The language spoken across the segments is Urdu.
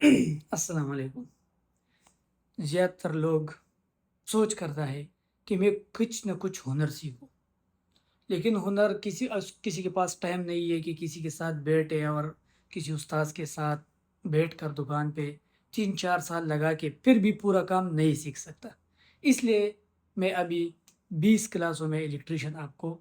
السلام علیکم۔ زیادہ تر لوگ سوچ کرتا ہے کہ میں کچھ نہ کچھ ہنر سیکھوں، لیکن ہنر کسی کے پاس ٹائم نہیں ہے کہ کسی کے ساتھ بیٹھے اور کسی استاذ کے ساتھ بیٹھ کر دکان پہ 3 4 سال لگا کے پھر بھی پورا کام نہیں سیکھ سکتا۔ اس لیے میں ابھی 20 کلاسوں میں الیکٹریشین آپ کو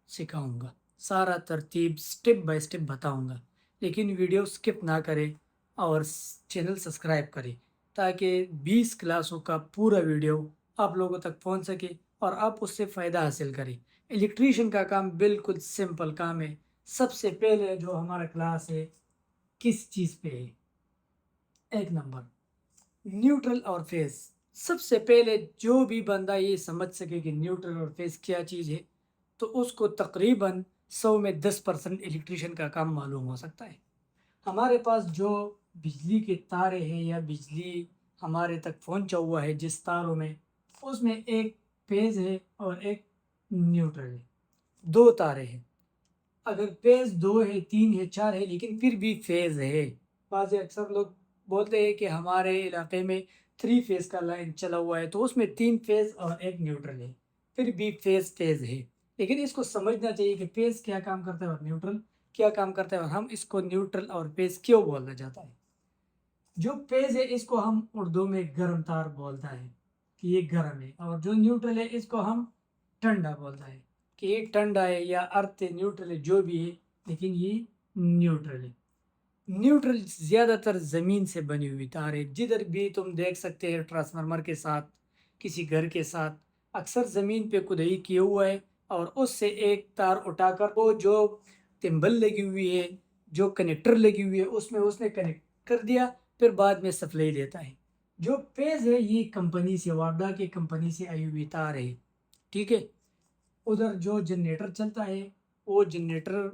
سکھاؤں گا، سارا ترتیب سٹیپ بائی سٹیپ بتاؤں گا، لیکن ویڈیو سکپ نہ کرے اور چینل سبسکرائب کرے تاکہ 20 کلاسوں کا پورا ویڈیو آپ لوگوں تک پہنچ سکے اور آپ اس سے فائدہ حاصل کریں۔ الیکٹریشین کا کام بالکل سمپل کام ہے۔ سب سے پہلے جو ہمارا کلاس ہے کس چیز پہ ہے؟ ایک نمبر نیوٹرل اور فیز۔ سب سے پہلے جو بھی بندہ یہ سمجھ سکے کہ نیوٹرل اور فیز کیا چیز ہے تو اس کو تقریباً 100 میں 10% الیکٹریشین کا کام معلوم ہو سکتا ہے۔ ہمارے پاس جو بجلی کے تارے ہیں یا بجلی ہمارے تک پہنچا ہوا ہے جس تاروں میں، اس میں ایک فیز ہے اور ایک نیوٹرل ہے، دو تارے ہیں۔ اگر فیز 2 ہے 3 ہے 4 ہے لیکن پھر بھی فیز ہے۔ بعض اکثر لوگ بولتے ہیں کہ ہمارے علاقے میں 3 فیز کا لائن چلا ہوا ہے تو اس میں 3 فیز اور ایک نیوٹرل ہے، پھر بھی فیز فیز ہے۔ لیکن اس کو سمجھنا چاہیے کہ فیز کیا کام کرتا ہے اور نیوٹرل کیا کام کرتا ہے، اور ہم اس کو نیوٹرل اور فیز کیوں بولنا جاتا ہے۔ جو فیز ہے اس کو ہم اردو میں گرم تار بولتا ہے کہ یہ گرم ہے، اور جو نیوٹرل ہے اس کو ہم ٹھنڈا بولتا ہے کہ یہ ٹھنڈا ہے یا ارتھ ہے، نیوٹرل ہے جو بھی ہے، لیکن یہ نیوٹرل ہے۔ نیوٹرل زیادہ تر زمین سے بنی ہوئی تار ہے، جدھر بھی تم دیکھ سکتے ہیں ٹرانسفارمر کے ساتھ، کسی گھر کے ساتھ اکثر زمین پہ کھدائی کیا ہوا ہے اور اس سے ایک تار اٹھا کر وہ جو تمبل لگی ہوئی ہے، جو کنیکٹر لگی ہوئی ہے، اس نے کنیکٹ کر دیا، پھر بعد میں سپلائی دیتا ہے۔ جو فیز ہے یہ کمپنی سے، واڈا کی کمپنی سے آئی ہوئی تار ہے، ٹھیک ہے۔ ادھر جو جنریٹر چلتا ہے وہ جنریٹر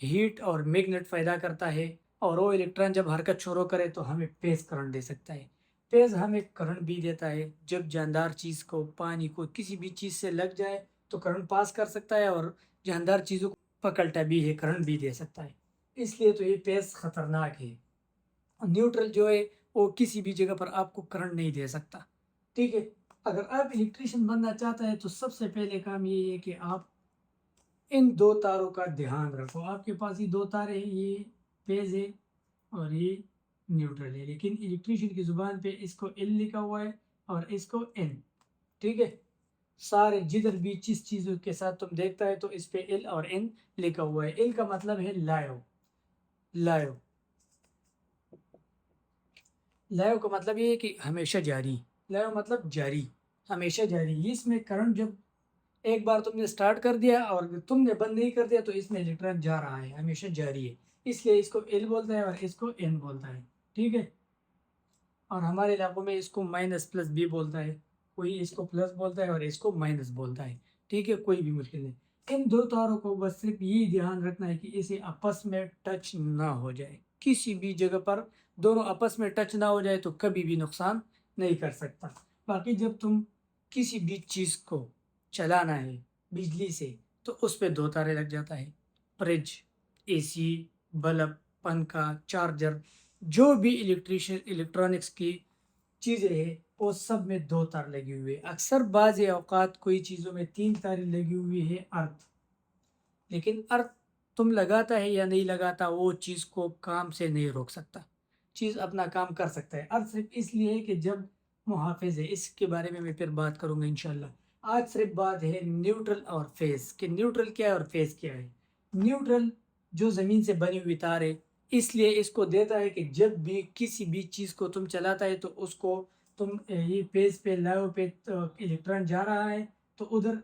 ہیٹ اور میگنیٹ پیدا کرتا ہے، اور وہ الیکٹران جب حرکت شروع کرے تو ہمیں فیز کرنٹ دے سکتا ہے۔ فیز ہمیں کرنٹ بھی دیتا ہے، جب جاندار چیز کو، پانی کو کسی بھی چیز سے لگ جائے تو کرنٹ پاس کر سکتا ہے، اور جاندار چیزوں کو پکڑتا بھی ہے، کرنٹ بھی دے سکتا ہے۔ اس لیے تو یہ فیز خطرناک ہے۔ نیوٹرل جو ہے وہ کسی بھی جگہ پر آپ کو کرنٹ نہیں دے سکتا، ٹھیک ہے۔ اگر آپ الیکٹریشین بننا چاہتا ہے تو سب سے پہلے کام یہ ہے کہ آپ ان دو تاروں کا دھیان رکھو۔ آپ کے پاس یہ دو تارے ہیں، یہ فیز ہے اور یہ نیوٹرل ہے، لیکن الیکٹریشین کی زبان پہ اس کو ایل لکھا ہوا ہے اور اس کو این، ٹھیک ہے۔ سارے جدھر بھی جس چیزوں کے ساتھ تم دیکھتا ہے تو اس پہ ایل اور این لکھا ہوا ہے۔ ایل کا مطلب ہے لائیو، لائیو لائیو کا مطلب یہ ہے کہ ہمیشہ جاری، لائیو مطلب جاری، ہمیشہ جاری۔ اس میں کرنٹ جب ایک بار تم نے سٹارٹ کر دیا اور تم نے بند نہیں کر دیا تو اس میں الیکٹران جا رہا ہے، ہمیشہ جاری ہے، اس لیے اس کو ایل بولتا ہے اور اس کو این بولتا ہے، ٹھیک ہے۔ اور ہمارے علاقوں میں اس کو مائنس پلس بھی بولتا ہے، کوئی اس کو پلس بولتا ہے اور اس کو مائنس بولتا ہے، ٹھیک ہے، کوئی بھی مشکل نہیں۔ ان دو تاروں کو بس صرف یہ دھیان رکھنا ہے کہ اسے آپس میں ٹچ نہ ہو جائے، کسی بھی جگہ پر دونوں آپس میں ٹچ نہ ہو جائے تو کبھی بھی نقصان نہیں کر سکتا۔ باقی جب تم کسی بھی چیز کو چلانا ہے بجلی سے تو اس پہ دو تارے لگ جاتا ہے۔ فریج، اے سی، بلب، پنکھا، چارجر، جو بھی الیکٹرانکس کی چیزیں ہیں وہ سب میں دو تار لگی ہوئی ہے۔ اکثر بعض اوقات کوئی چیزوں میں 3 تاریں لگی ہوئی ہے ارتھ، لیکن ارتھ تم لگاتا ہے یا نہیں لگاتا وہ چیز کو کام سے نہیں روک سکتا، چیز اپنا کام کر سکتا ہے۔ ارتھ صرف اس لیے ہے کہ جب محافظ ہے، اس کے بارے میں پھر بات کروں گا انشاءاللہ۔ آج صرف بات ہے نیوٹرل اور فیز کہ نیوٹرل کیا ہے اور فیز کیا ہے۔ نیوٹرل جو زمین سے بنی ہوئی تار ہے، اس لیے اس کو دیتا ہے کہ جب بھی کسی بھی چیز کو تم چلاتا ہے تو اس کو تم یہ فیز پہ، لائیو پہ الیکٹران جا رہا ہے تو ادھر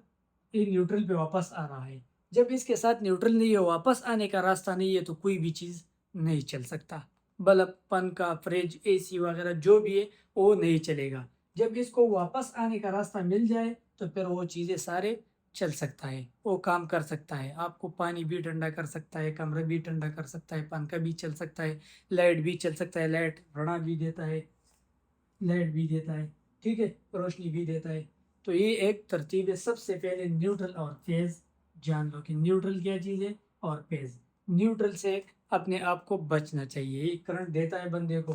یہ نیوٹرل پہ واپس آ رہا ہے۔ جب اس کے ساتھ نیوٹرل نہیں ہے، واپس آنے کا راستہ نہیں ہے تو کوئی بھی چیز نہیں چل سکتا۔ بلب، پنکھا، فریج، اے سی وغیرہ جو بھی ہے وہ نہیں چلے گا۔ جب اس کو واپس آنے کا راستہ مل جائے تو پھر وہ چیزیں سارے چل سکتا ہے، وہ کام کر سکتا ہے، آپ کو پانی بھی ٹھنڈا کر سکتا ہے، کمرہ بھی ٹھنڈا کر سکتا ہے، پنکھا بھی چل سکتا ہے، لائٹ بھی چل سکتا ہے، لائٹ رڑا بھی دیتا ہے، لائٹ بھی دیتا ہے، ٹھیک ہے، روشنی بھی دیتا ہے۔ تو یہ ایک ترتیب ہے۔ سب سے پہلے نیوٹرل اور فیز جان لو کہ نیوٹرل کیا چیز ہے اور فیز۔ نیوٹرل سے اپنے آپ کو بچنا چاہیے، یہ کرنٹ دیتا ہے بندے کو،